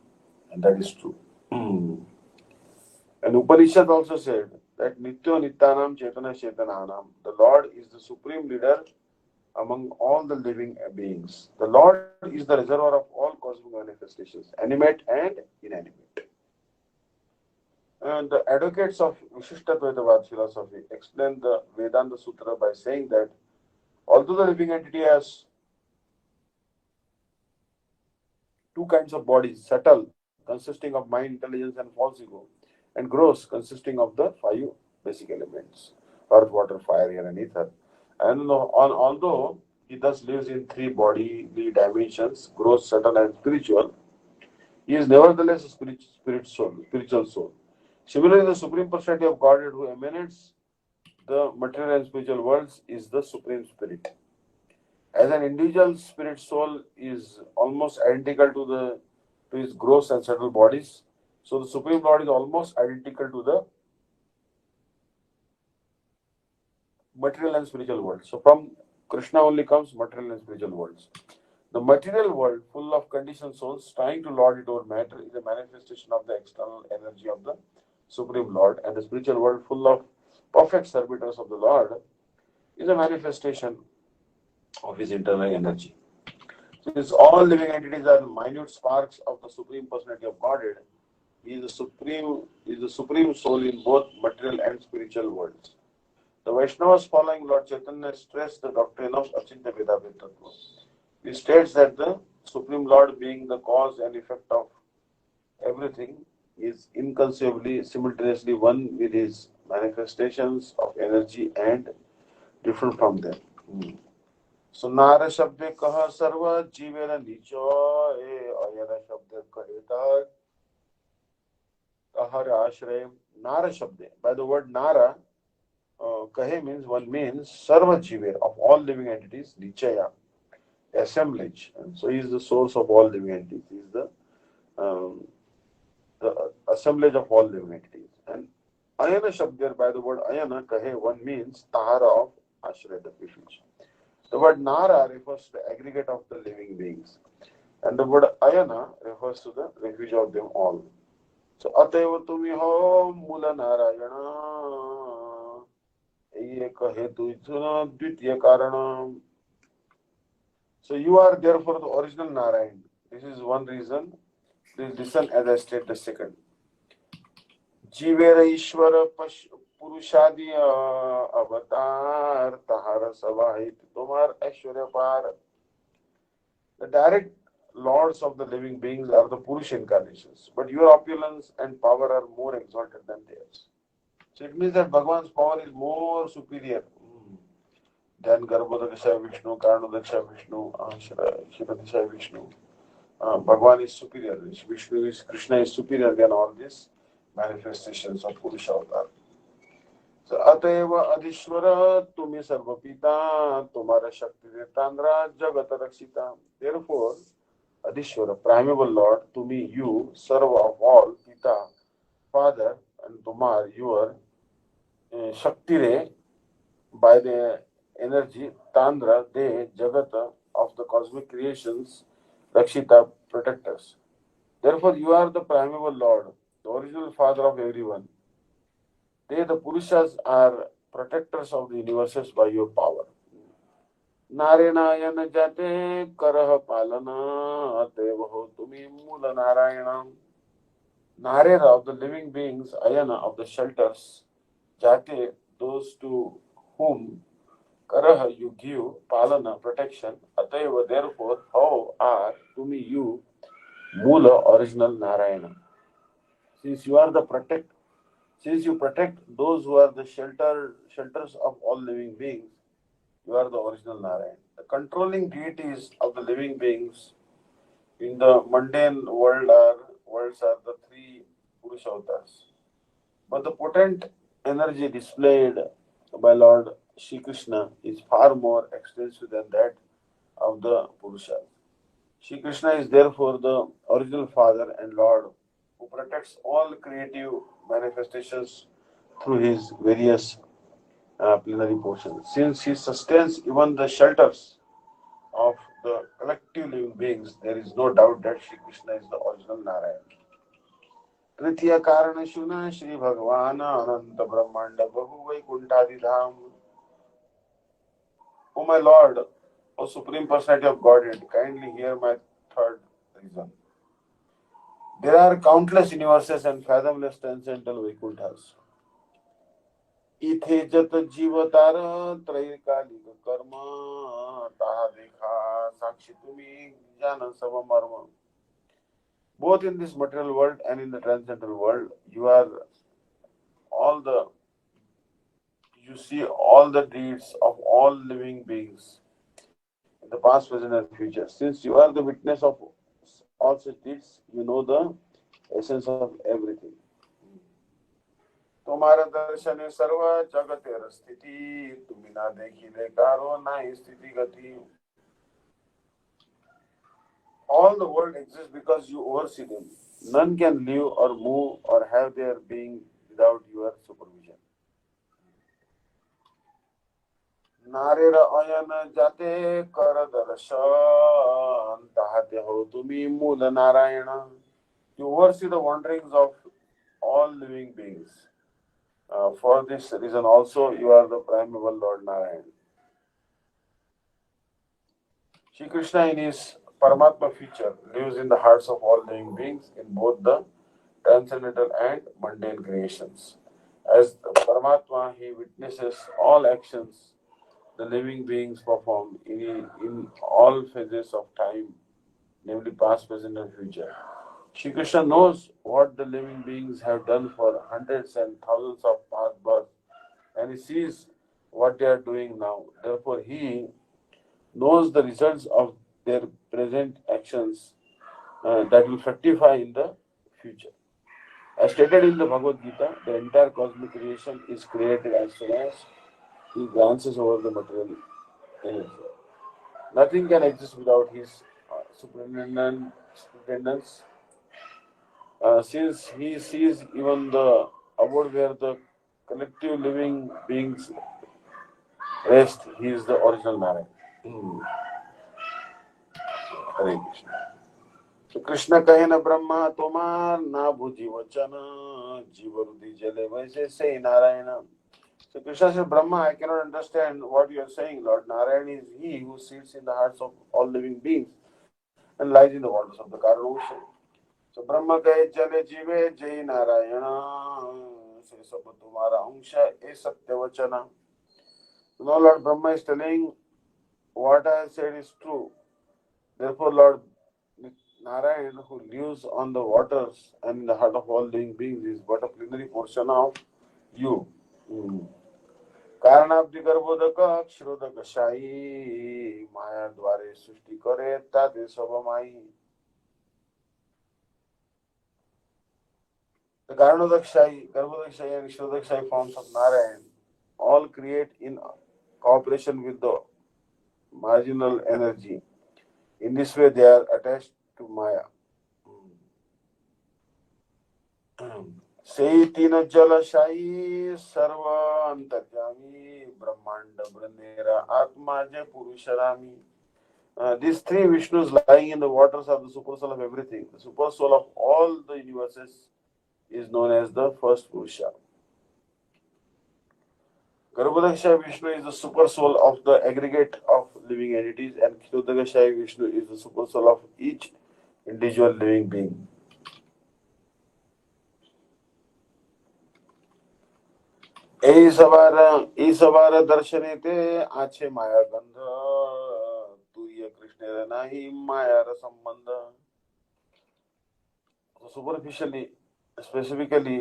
and that is true. And Upanishad also said that Nityo Nityanam Chetana Chetananam, the Lord is the supreme leader among all the living beings. The Lord is the reservoir of all cosmic manifestations, animate and inanimate. And the advocates of Vishishtadvaitavad philosophy explain the Vedanta Sutra by saying that although the living entity has two kinds of bodies, subtle, consisting of mind, intelligence, and false ego, and gross, consisting of the five basic elements earth, water, fire, air, and ether. And although he thus lives in three bodily dimensions, gross, subtle, and spiritual, he is nevertheless a spiritual soul. Similarly, the Supreme Personality of Godhead who emanates the material and spiritual worlds is the Supreme Spirit. As an individual spirit soul is almost identical to his gross and subtle bodies, so the Supreme Lord is almost identical to the material and spiritual world. So from Krishna only comes material and spiritual worlds. The material world, full of conditioned souls trying to lord it over matter, is a manifestation of the external energy of the Supreme Lord, and the spiritual world, full of perfect servitors of the Lord, is a manifestation of his internal energy. Since all living entities are minute sparks of the Supreme Personality of Godhead, he is the supreme soul in both material and spiritual worlds. The Vaishnavas following Lord Chaitanya stress the doctrine of Achintya Vedabheda. He states that the Supreme Lord, being the cause and effect of everything, is inconceivably simultaneously one with his manifestations of energy and different from them. So Nara Shabde Kaha Sarva Jivena Nicho Ayana Shabde Kaheta Kahara Ashray. Nara Shabde. By the word Nara, Kahe means one means Sarva Jiver of all living entities, Nichaya, assemblage. And so he is the source of all living entities. He is um, the assemblage of all living entities. And Ayana Shabdir, by the word Ayana, Kahe, one means Tahara of Ashray, the refuge. The word Nara refers to the aggregate of the living beings. And the word Ayana refers to the refuge of them all. So Ateva Tumi Ho Mula Narayana Eka Hetu Ithuna Dvitiya Karana. So you are therefore the original Narayan. This is one reason. Please listen as I state the second. Jivera Ishvara Purushadi Avatar Tahara Savahit Tomar Aishwarya Par. The direct lords of the living beings are the Purusha incarnations, but your opulence and power are more exalted than theirs. So it means that Bhagavan's power is more superior than Garbhodaksha Vishnu, Karanodaksha Vishnu, Shiradisha Vishnu. Bhagavan is superior. Vishnu is Krishna is superior than all these manifestations of Purusha avatar. So अतएव अधीश्वर तुम्हें सर्वपिता तुम्हारा शक्ति देतांद्रा जगत रक्षिता. Therefore, Adishwara, primeval Lord, to me, you, serve of all, Pita, Father, and Tomar, your Shakti Ray, by the energy, Tandra, they, Jagata, of the cosmic creations, Rakshita, protectors. Therefore, you are the primeval Lord, the original Father of everyone. They, the Purushas, are protectors of the universes by your power. Narayan जाते करह पालना अतएव हो तुम्हें मूल Narayan. Narera of the living beings, Ayana of the shelters, Jate, those to whom Karaha you give, Palana, protection, Atayava, therefore, how are to me you, Mula, original Narayana. Since you are the protect, since you protect those who are the shelters of all living beings, you are the original Narayana. The controlling deities of the living beings in the mundane worlds are the three Purusha avatars. But the potent energy displayed by Lord Shri Krishna is far more extensive than that of the Purusha. Shri Krishna is therefore the original Father and Lord who protects all creative manifestations through his various plenary portions. Since he sustains even the shelters of the collective living beings, there is no doubt that Shri Krishna is the original Narayana. तृतीय कारण शुना श्री भगवान अनंत ब्रह्मांड बहु वैकुंठादि धाम. O my Lord, O Supreme Personality of Godhead, kindly hear my third reason. There are countless universes and fathomless transcendental Vaikunthas. इथे जत जीवतार त्रैकालिक कर्म ताहा देखा साक्षी तुम्ही जान सब मर्म. Both in this material world and in the transcendental world, all the you see all the deeds of all living beings in the past, present, and future. Since you are the witness of all such deeds, you know the essence of everything. तुम्हारा दर्शन सर्व जगतेर स्थिति तुम्ही ना देखिले कारो नाही स्थिति गति. All the world exists because you oversee them. None can live or move or have their being without your supervision. नारेर अयन जाते कर दर्शन ताहते हो तुम्ही मूल Narayan. You oversee the wanderings of all living beings. For this reason also you are the primeval Lord Narayan. Shri Krishna in his Paramatma feature lives in the hearts of all living beings in both the transcendental and mundane creations. As the Paramatma, he witnesses all actions the living beings perform in all phases of time, namely past, present, and future. Shri Krishna knows what the living beings have done for hundreds and thousands of past births, and he sees what they are doing now. Therefore, he knows the results of their present actions that will fructify in the future. As stated in the Bhagavad Gita, the entire cosmic creation is created as soon as he glances over the material energy. Nothing can exist without his superintendence. Since he sees even the abode where the collective living beings rest, he is the original Narayan. Hare Krishna. So Krishna कहे न ब्रह्मा तोमार ना बुझी वचन जीव रुदि जले वैसे say Narayana. So Krishna says, Brahma, I cannot understand what you are saying, Lord. Narayan is he who sits in the hearts of all living beings and lies in the waters of the Karana ocean. So Brahma कहे जले जीवे जय नारायण से सब तुम्हारा अंश ए सत्य वचना. No, Lord Brahma is telling what I have said is true. Therefore, Lord Narayan, who lives on the waters and in the heart of all living beings, is but a plenary portion of you. Hmm. कारणाब्दी Garbhodaka क्षरोदक शाही माया द्वारे सृष्टि करे ताते स्वभामाई. The Garanodak Garbhodak and Kshodak forms of Narayan all create in cooperation with the marginal energy. In this way, they are attached to Maya. Say तीन जलशाही सर्व अंतर्यामी ब्रह्मांड ब्रह्मेरा आत्मा जय पुरुषरामी. These three Vishnus lying in the waters are the super soul of everything. The super soul of all the universes is known as the first Purusha. Garbhodakshay Vishnu is the super soul of the aggregate of living entities, and Kshodakshay Vishnu is the super soul of each individual living being. এই সবার দর্শনেতে আছে মায়া গন্ধ তুই কৃষ্ণের নাহি মায়ার সম্বন্ধ. So superficially, specifically,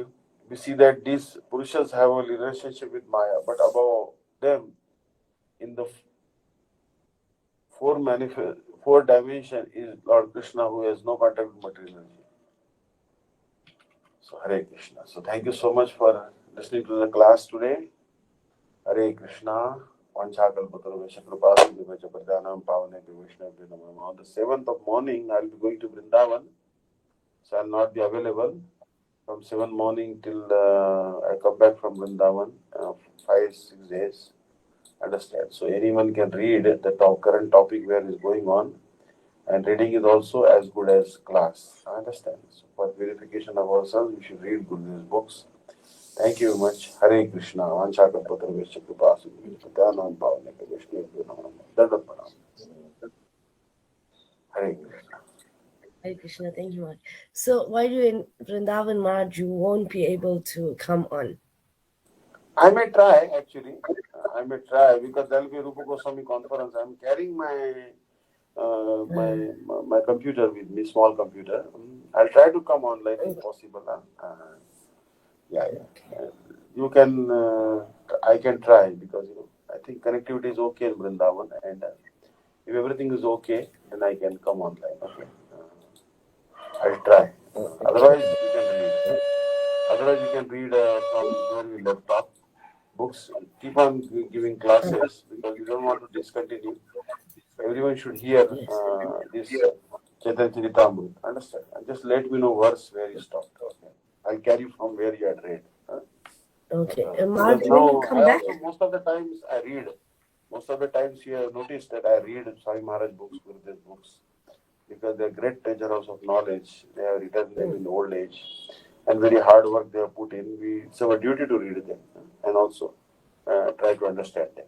we see that these Purushas have a relationship with Maya, but above them, in the four dimension, is Lord Krishna, who has no contact with material energy. So Hare Krishna. So thank you so much for listening to the class today. Hare Krishna. On the 7th of morning, I'll be going to Vrindavan. So I'll not be available from 7 morning till I come back from Vrindavan, 5-6 days. Understand? So anyone can read the current topic where is going on, and reading is also as good as class. Understand? So for verification of ourselves, we should read Guru's books. Thank you very much. Hare Krishna. Hare Krishna. Hare Krishna, thank you much. So why do in Vrindavan Maharaj you won't be able to come on? I may try actually. I may try because there will be Rupa Goswami conference. I'm carrying my computer with me, small computer. I'll try to come online if possible. Yeah. You can, I can try because I think connectivity is okay in Vrindavan, and if everything is okay, then I can come online. Okay. I'll try. Otherwise, you can read. Otherwise, you can read from your laptop books. Keep on giving classes because you don't want to discontinue. Everyone should hear this Caitanya Caritamrta. Understand? And just let me know verse where you stopped. Okay. I'll carry from where you had read. Okay. Because when now you come back? most of the times I read. Most of the times you have noticed that I read Swami Maharaj books, Gurudev books, because they're great treasures of knowledge. They have written them in old age, and very hard work they have put in. It's our duty to read them and also try to understand them.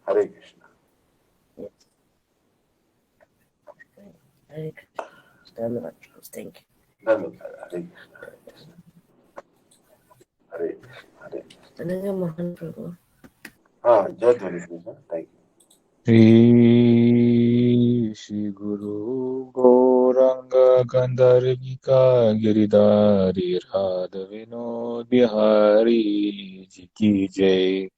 Hare Krishna. Yes. Hare Krishna. Thank you. Hare Krishna. Hare Krishna. Another Mohan Prabhu. Jai Dhani Krishna. Thank you. Shri Guru Gauranga Gandharvika Giridhari Radha Vinod Bihari Ji Ki Jai.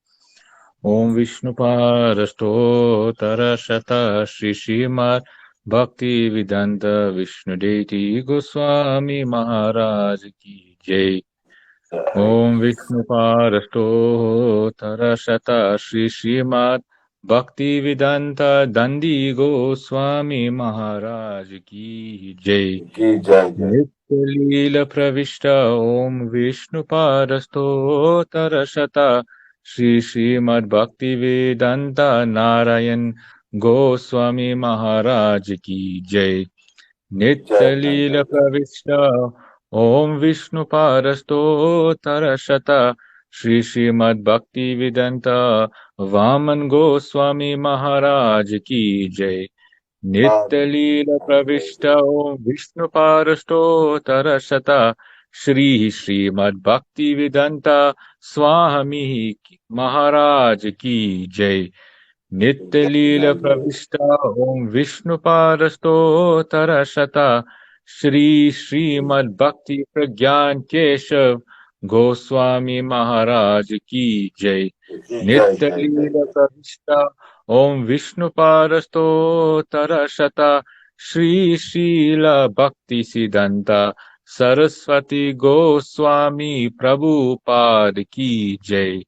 Om Vishnu Parastottara Shata Shri Srimad Bhakti-Vidanta Vishnu Daivata Goswami Maharaj Ki Jai. Om Vishnu Parastottara Shata Shri Srimad Bhakti-Vidanta Dandi Goswami Maharaj Ki Jai. Nitya Leela Pravishta Om Vishnu Parastottara Shata Shri Srimad Bhakti-Vedanta Narayan Goswami Maharaj Ki Jai. Nitya Leela Pravishta Om Vishnu Parastottara Shata Shri Srimad Bhakti-Vedanta Vaman Goswami Maharaj Ki Jai. Nitya Leela Pravishta Om Vishnu Parastottara Shata Shri Srimad Bhakti-Vedanta Swami Maharaj Ki Jai. Nitya Leela Pravishta Om Vishnu Parastottara Shata Shri Srimad Bhakti Pragyan Keshav Goswami Maharaj ki jai. Jai, Nitya jai, jai, Leela jai. Pravishta Om Vishnu Parasto Tarashata Shri Srila Bhakti Siddhanta Saraswati Goswami Prabhupada ki jai.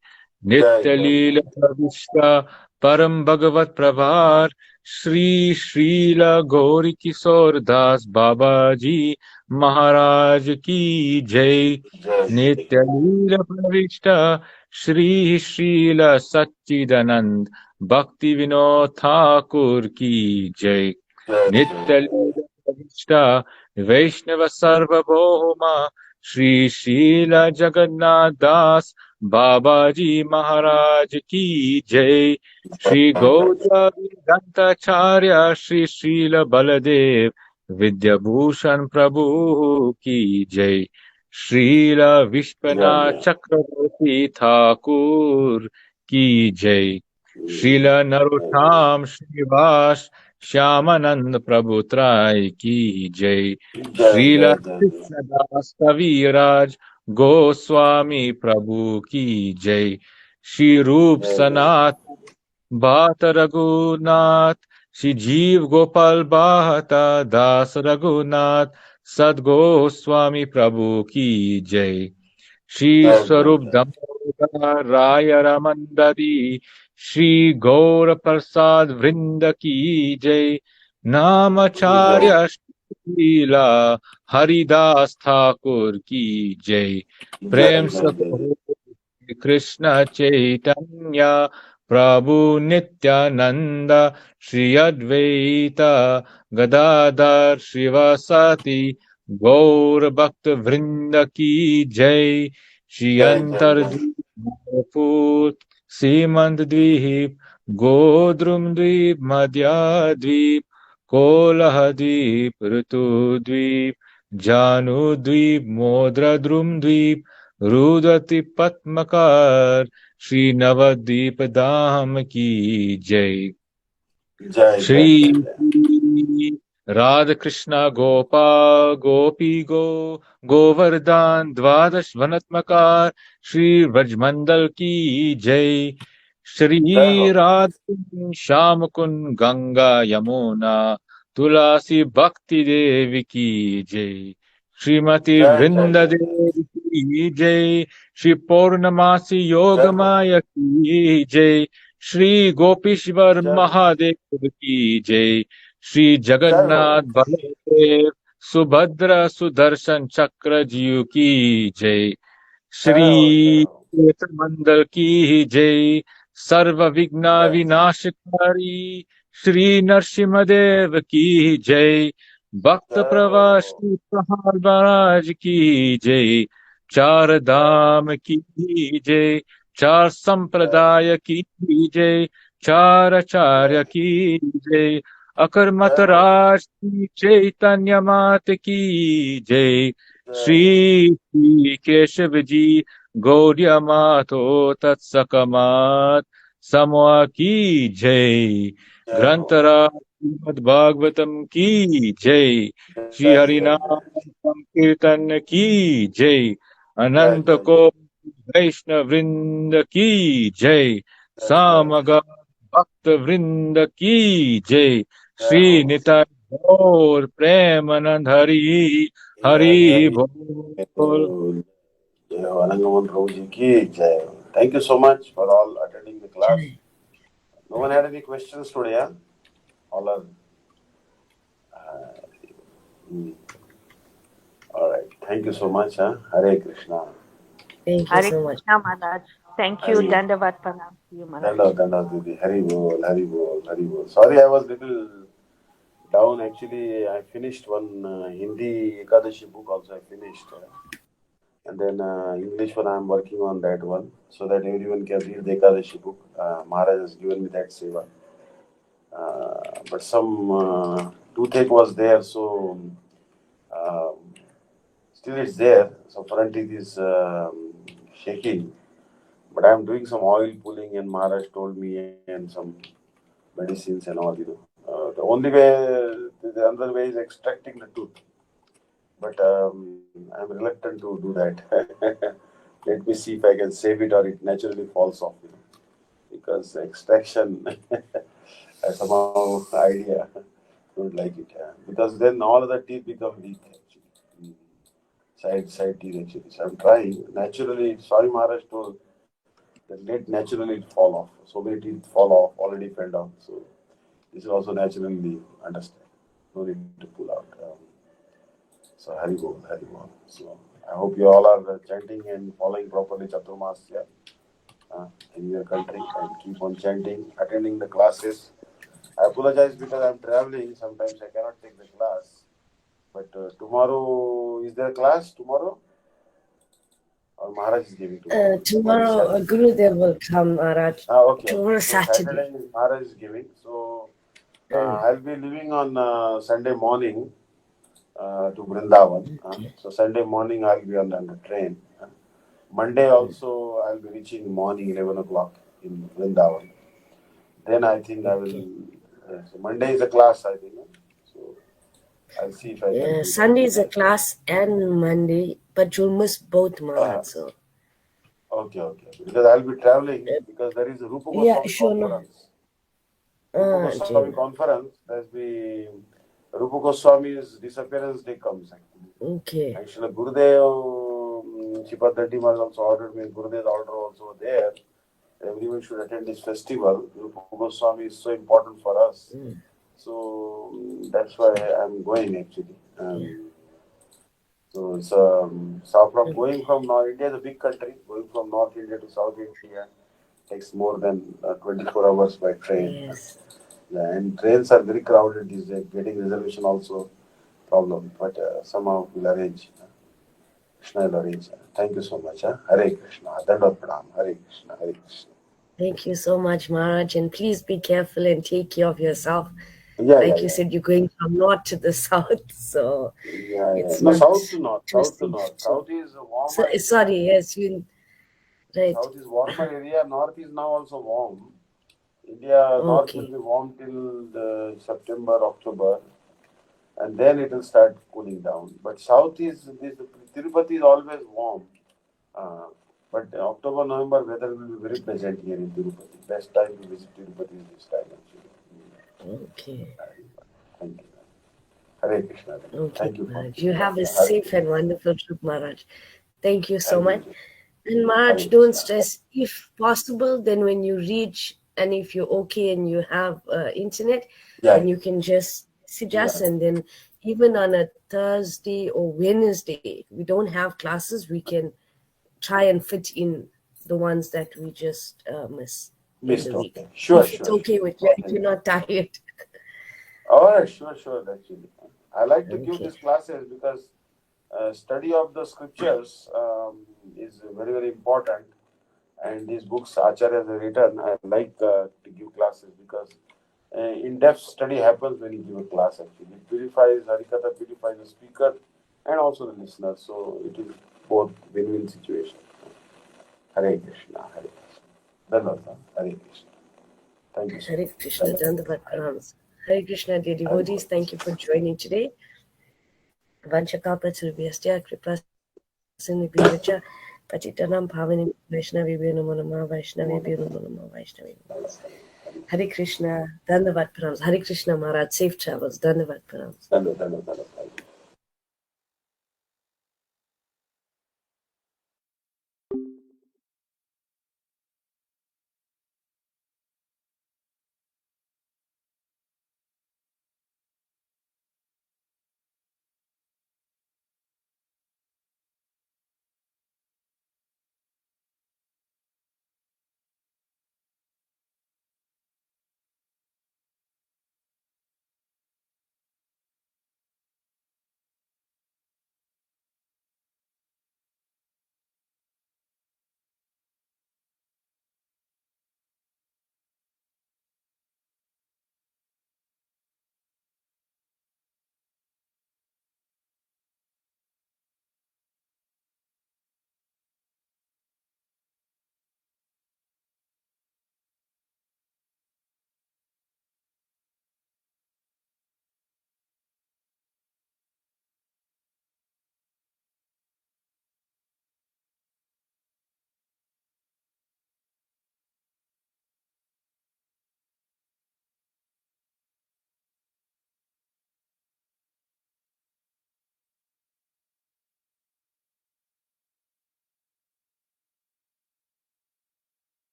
Jai, Nitya jai, Leela Pravishta Param Bhagavat Prabhar Shri Srila Gauri Kishore Das Babaji Maharaj ki jai. jai, Nitya Leela Pravishta Shri Srila Satchidanand Bhakti Vinod Thakur ki jai. jai, Nitya Leela Pravishta Vaishnava Sarvabhauma Shri Srila Jagannath Das Babaji Maharaj ki jai. Shri Gaura Vidantacharya Shri Srila Baladev Vidyabhushan Prabhu ki jai. Srila Vishwanath jai, Chakravarti Thakur ki jai. Srila Narottam Srivas Shyamanand Prabhu Trai ki jai. jai, Srila jai, jai, jai. Krishnadas Kaviraj Goswami Prabhu ki jai. Shri Rup Jai, jai. Sanat Bhat Raghunath Shri Jeev Gopal Bhata Das Raghunath Sadgo Swami Prabhu ki jai. Shri Jai, jai, Swarup jai. Damodar Raya Ramandari Shri Gaura Prasad Vrinda ki jai. Jai, Namacharya Srila Haridas Thakur ki jai. jai, Prem jai, se jai. karo Krishna Chaitanya Prabhu Nityananda Shri Advaita Gadadhar Shivasati Gaur Bhakta Vrinda ki jai. Shri Jai, jai, Antar jai. Dvip Simant Dvip Godrum Dvip Madhya Dvip Kolah Dvip Ritu Dvip Janu Dvip Modra Drum Dvip रुदति पद्मकार Shri Nabadwip धाम की जय. Jai, jai, jai, Shri jai. Radha Krishna Gopal गोपी गोवर्धन द्वादश वनत्मकार श्री व्रजमंडल की जय. Jai Shri हो. राधा श्याम कुंड गंगा यमुना तुलसी भक्ति देव की जय. Shrimati Jai, jai, वृंद jai, jai. देव की जय. श्री पौर्णमासी योग Jai हो. माया की जय. श्री गोपीश्वर Jai हो. महादेव की जय. श्री Jai हो. जगन्नाथ बलदेव सुभद्रा सुदर्शन चक्र जीव की जय. Jai हो. Jai श्री हो. मंडल की जय. सर्व विघ्न Jai. विनाशकारी श्री नरसिंहदेव की जय. भक्त Jai हो. प्रवास श्री प्रहलाद महाराज की जय. चार धाम की जय. चार Jai. संप्रदाय की जय. चार Jai. आचार्य की जय. अकर्मत Jai हो. राज की चैतन्य मात की जय. Jai. श्री श्री केशव जी गौड़िया मातो तत्सकमात समवा की जय. Jai हो. ग्रंथराज श्रीमद् भागवतम की जय. श्री Jai, jai, हरिनाम jai. संकीर्तन की जय. Jai, अनंत jai, को jai. वैष्णव वृंद की जय. Jai, jai. सामगा भक्त वृंद की जय. Jai हो. श्री निताय गौर प्रेमानंद हरि Jai, हरि jai. बोल. हो. Jai हो. Anangavan Prabhu ji ki jai ho. Thank you so much for all attending the class. Jai. No one had any questions today, yeah? All are. Hmm. All right. Thank you so much, huh? Hare Krishna. Thank you Hare so much. Krishna Maharaj. Thank you. Hari. Dandavat Pranam to you, Maharaj. Dandavat Didi. Hari bol, Hari bol, Hari bol. Sorry, I was little down. Actually, I finished one Hindi Ekadashi book also. I finished. And then English one, I'm working on that one so that everyone can read the Ekadashi book. Maharaj has given me that seva. But some toothache was there, so um, still it's there. So front teeth is shaking. But I'm doing some oil pulling, and Maharaj told me, and some medicines and all. The only way, the other way is extracting the tooth. but I'm reluctant to do that. Let me see if I can save it or it naturally falls off. Because extraction, I somehow idea don't like it. Because then all of the teeth become weak actually. Side teeth actually. So I'm trying naturally. Sorry, Maharaj told that let naturally it fall off. So many teeth fall off already fell down. So this is also naturally understand. No need to pull out. So Hari Bol, Hari Bol. So I hope you all are chanting and following properly Chaturmasya in your country and keep on chanting, attending the classes. I apologize because I'm traveling. Sometimes I cannot take the class. But tomorrow, is there a class tomorrow? Or Maharaj is giving tomorrow? Tomorrow, Gurudev will come, Maharaj. Okay. Tomorrow, So Saturday. Maharaj is giving. So I'll be leaving on Sunday morning to Vrindavan. Okay. So Sunday morning I'll be on the train. Monday also I'll be reaching morning 11 o'clock in Vrindavan. Then I think I will. So Monday is a class, I think. So I'll see if I can do Sunday is a that. class and Monday, but you'll miss both, Maharaj. So Okay. Because I'll be traveling because there is a Rupa yeah, Goswami sure, no. conference. Rupa Goswami Jane. conference. There's the Rupa Goswami's disappearance day comes actually. Okay. Actually, Gurudev, Chipat Reddy Maharaj also ordered me. Gurudev's order also there. Everyone should attend this festival. Rupa Goswami is so important for us. So that's why I'm going actually. So it's from going from India is a big country. Going from North India to South India takes more than 24 hours by train. Yes. Yeah, and trains are very crowded these days. Getting reservation also problem, but somehow we'll arrange. Krishna will arrange. Thank you so much. Hare Krishna. Dandavat Pranam. Hare Krishna. Hare Krishna. Thank you so much, Maharaj. And please be careful and take care of yourself. Yeah, Like you said, you're going from north to the south, so it's No, not south to north. too South to safe. north. South is a So, warmer area. sorry, yes, you right. South is warmer area. North is now also warm. India north will Okay. be warm till September, October, and then it will start cooling down. But south is this Tirupati is always warm. But October, November weather will be very pleasant here in Tirupati. Best time to visit Tirupati is this time actually. Okay. Thank you. Hare Krishna. Okay, Thank you for Maharaj. You have a Hare safe Krishna. and wonderful trip, Maharaj. Thank you so Thank much. you. And Hare Maharaj, don't Krishna. stress. If possible, then when you reach and if you're okay and you have internet, Yeah. then you can just message us. And then even on a Thursday or Wednesday, we don't have classes. We can try and fit in the ones that we just miss in the week. Okay. Sure. If it's okay with you, if you're not tired. All right. Sure. Actually, I like to give Okay. these classes because study of the scriptures is very, very important. And these books Acharyas have written, I like to give classes because in-depth study happens when you give a class actually. It purifies, Harikatha purifies the speaker and also the listener. So it is both win-win situation. Hare Krishna, Hare Krishna. Dhanavata, Hare Krishna. Thank you so Hare much. Krishna, Dandavat Pranams. Hare Krishna, dear devotees, thank you for joining today. Vanchakapachurvyastya kripa sindhubhyacha patitanam bhavani Vaishnavibhyo namo namah Vaishnavibhyo namo namah Vaishnavibhyo. Hare Krishna, Dandavat Pranams. Hare Krishna Maharaj, safe travels, Dandavat Pranams. Dhanavata.